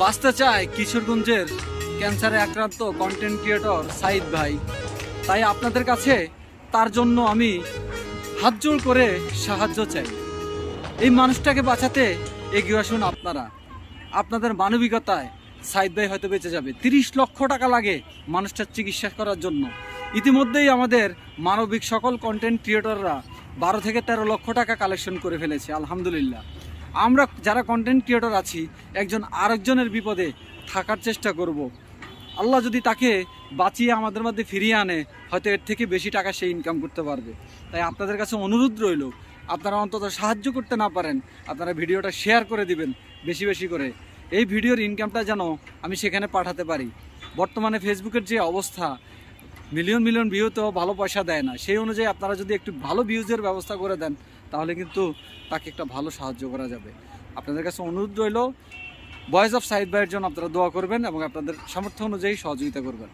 বাঁচতে চায় কিশোরগঞ্জের ক্যান্সারে আক্রান্ত কন্টেন্ট ক্রিয়েটর সাইদ ভাই। তাই আপনাদের কাছে তার জন্য আমি হাত জোড় করে সাহায্য চাই। এই মানুষটাকে বাঁচাতে এগিয়ে আসুন আপনারা। আপনাদের মানবিকতায় সাইদ ভাই হয়তো বেঁচে যাবে। 30 লক্ষ টাকা লাগে মানুষটার চিকিৎসা করার জন্য। ইতিমধ্যেই আমাদের মানবিক সকল কন্টেন্ট ক্রিয়েটররা 12 থেকে 13 লক্ষ টাকা কালেকশন করে ফেলেছে, আলহামদুলিল্লাহ। আমরা যারা কন্টেন্ট ক্রিয়েটর আছি, একজন আরেকজনের বিপদে থাকার চেষ্টা করব। আল্লাহ যদি তাকে বাঁচিয়ে আমাদের মধ্যে ফিরিয়ে আনে, হয়তো এর থেকে বেশি টাকা সে ইনকাম করতে পারবে। তাই আপনাদের কাছে অনুরোধ রইল, আপনারা অন্তত সাহায্য করতে না পারেন, আপনারা ভিডিওটা শেয়ার করে দিবেন বেশি বেশি করে। এই ভিডিওর ইনকামটা যেন আমি সেখানে পাঠাতে পারি। বর্তমানে ফেসবুকের যে অবস্থা, মিলিয়ন মিলিয়ন ভিউতেও ভালো পয়সা দেয় না। সেই অনুযায়ী আপনারা যদি একটু ভালো ভিউজের ব্যবস্থা করে দেন, তাহলে কিন্তু তাকে একটা ভালো সাহায্য করা যাবে। আপনাদের কাছে অনুরোধ রইল, ভয়েস অফ সাইদ ভাইয়ের জন্য আপনারা দোয়া করবেন এবং আপনাদের সামর্থ্য অনুযায়ী সহযোগিতা করবেন।